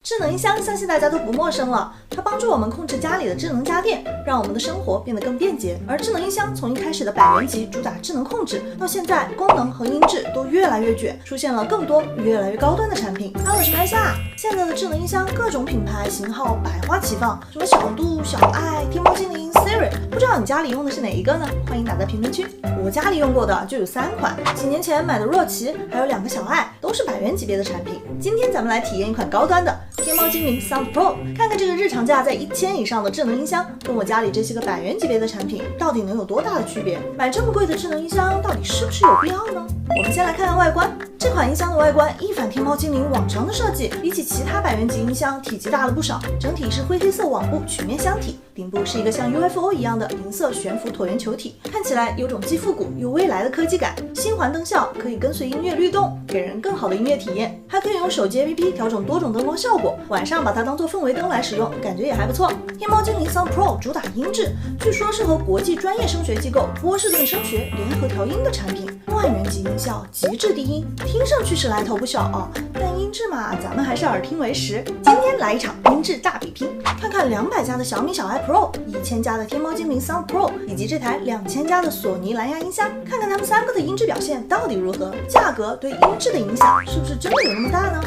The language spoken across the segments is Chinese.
智能音箱相信大家都不陌生了，它帮助我们控制家里的智能家电，让我们的生活变得更便捷。而智能音箱从一开始的百元级主打智能控制，到现在功能和音质都越来越卷，出现了更多越来越高端的产品。我是麦夏，现在的智能音箱各种品牌型号百花齐放，什么小度、小爱、天猫精灵、Siri， 不知道你家里用的是哪一个呢？欢迎打在评论区。我家里用过的就有3款，几年前买的若琪，还有2个小爱，都是百元级别的产品。今天咱们来体验一款高端的天猫精灵 Sound Pro， 看看这个日常价在1000以上的智能音箱，跟我家里这些个百元级别的产品到底能有多大的区别？买这么贵的智能音箱，到底是不是有必要呢？我们先来看看外观。这款音箱的外观一反天猫精灵往常的设计，比起其他百元级音箱体积大了不少，整体是灰黑色网布曲面箱体，顶部是一个像 UFO 一样的银色悬浮椭圆球体，看起来有种既复古又未来的科技感。星环灯效可以跟随音乐律动，给人更好的音乐体验，还可以用手机 APP 调整多种灯光效果，晚上把它当做氛围灯来使用，感觉也还不错。天猫精灵 Sound Pro 主打音质，据说是和国际专业声学机构波士顿声学联合调音的产品，万元级音效，极致低音，听上去是来头不小哦，但音质嘛，咱们还是耳听为实。今天来一场音质大比拼，看看200家的小米小爱 Pro、1000家的天猫精灵 Sound Pro 以及这台2000家的索尼蓝牙音箱，看看它们3个的音质表现到底如何，价格对音质的影响是不是真的有那么大呢？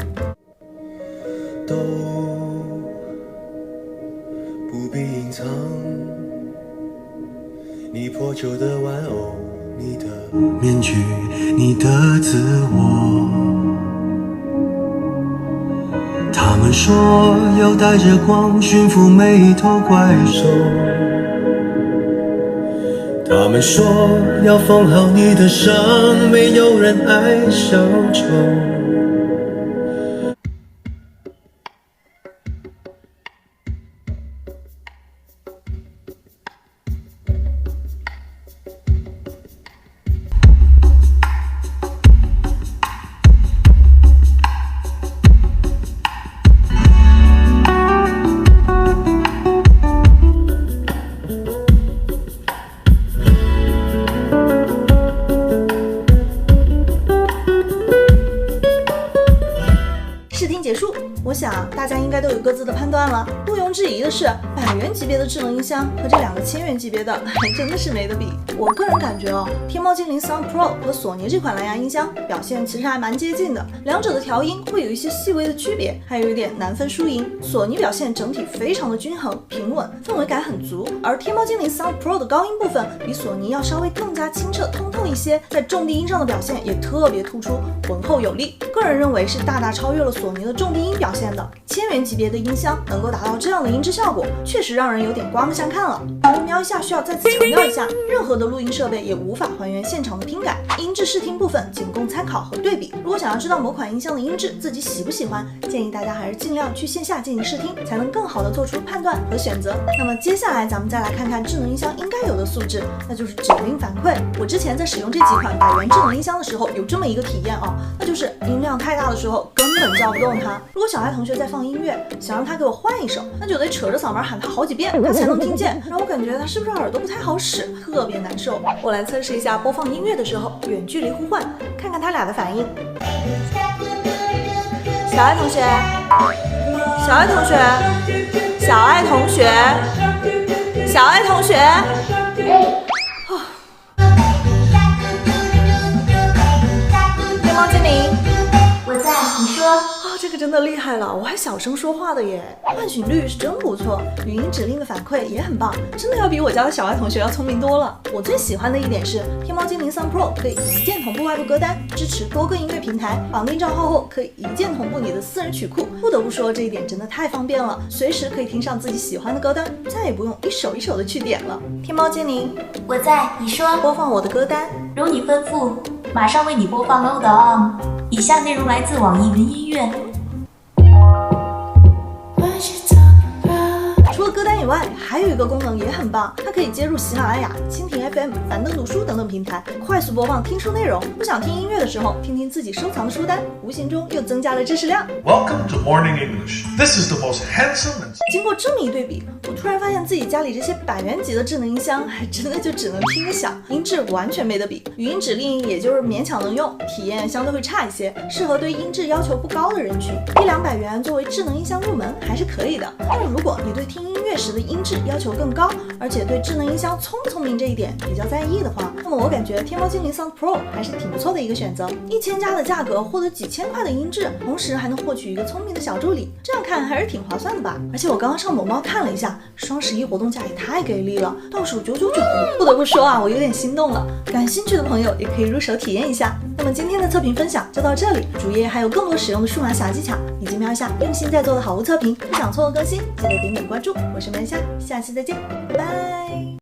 都不必隐藏，你破旧的玩偶，你的面具，你的自我。他们说要带着光驯服每一头怪兽，他们说要缝好你的伤，没有人爱小丑。试听结束，我想大家应该都有各自的判断了。毋庸置疑的是，百元级别的智能音箱和这2个1000元级别的还真的是没得比。我个人感觉天猫精灵 Sound Pro 和索尼这款蓝牙音箱表现其实还蛮接近的，两者的调音会有一些细微的区别，还有一点难分输赢。索尼表现整体非常的均衡平稳，氛围感很足，而天猫精灵 Sound Pro 的高音部分比索尼要稍微更加清澈通透一些，在重低音上的表现也特别突出，浑厚有力。个人认为是大大超越了索尼的重低音表现的。1000元级别的音箱能够达到这样的音质效果，确实让人有点刮目相看了。我们瞄一下需要再次强调一下，任何的录音设备也无法还原现场的听感，音质试听部分仅供参考和对比。如果想要知道某款音箱的音质自己喜不喜欢，建议大家还是尽量去线下进行试听，才能更好的做出判断和选择。那么接下来咱们再来看看智能音箱应该有的素质，那就是指令反馈。我之前在使用这几款百元智能音箱的时候，有这么一个体验那就是音量太大的时候根本叫不动它。如果小爱同学在放音乐，想让他给我换一首，那就得扯着嗓门喊他好几遍，他才能听见。然后我感觉他是不是耳朵不太好使，特别难受。我来测试一下播放音乐的时候远距离呼唤，看看他俩的反应。小爱同学，小爱同学，小爱同学，小爱同学。天猫精灵，我在，你说。这个真的厉害了，我还小声说话的耶，唤醒率是真不错，语音指令的反馈也很棒，真的要比我家的小爱同学要聪明多了。我最喜欢的一点是天猫精灵 Sound Pro 可以一键同步外部歌单，支持多个音乐平台，绑定账号后可以一键同步你的私人曲库。不得不说这一点真的太方便了，随时可以听上自己喜欢的歌单，再也不用一首一首的去点了。天猫精灵，我在，你说。播放我的歌单，如你吩咐，马上为你播放 Load On。以下内容来自网易云音乐。除了歌单以外，外，还有一个功能也很棒，它可以接入喜马拉雅、蜻蜓 FM、樊登读书等等平台，快速播放听书内容。不想听音乐的时候，听听自己收藏的书单，无形中又增加了知识量。Welcome to Morning English. This is the most handsome and... 经过这么一对比，我突然发现自己家里这些100元级的智能音箱，还真的就只能听个响，音质完全没得比。语音指令也就是勉强能用，体验相对会差一些，适合对音质要求不高的人群。100-200元作为智能音箱入门还是可以的，但是如果你对听音乐时的音质要求更高，而且对智能音箱聪不聪明这一点比较在意的话，那么我感觉天猫精灵 Sound Pro 还是挺不错的一个选择。1000加的价格获得几千块的音质，同时还能获取一个聪明的小助理，这样看还是挺划算的吧。而且我刚刚上某猫看了一下，双11活动价也太给力了，倒数999，不得不说啊，我有点心动了。感兴趣的朋友也可以入手体验一下。那么今天的测评分享就到这里，主页还有更多实用的数码小技巧，以及喵下用心在做的好物测评，不想错过更新，记得点关注。我是喵下，下期再见，拜拜。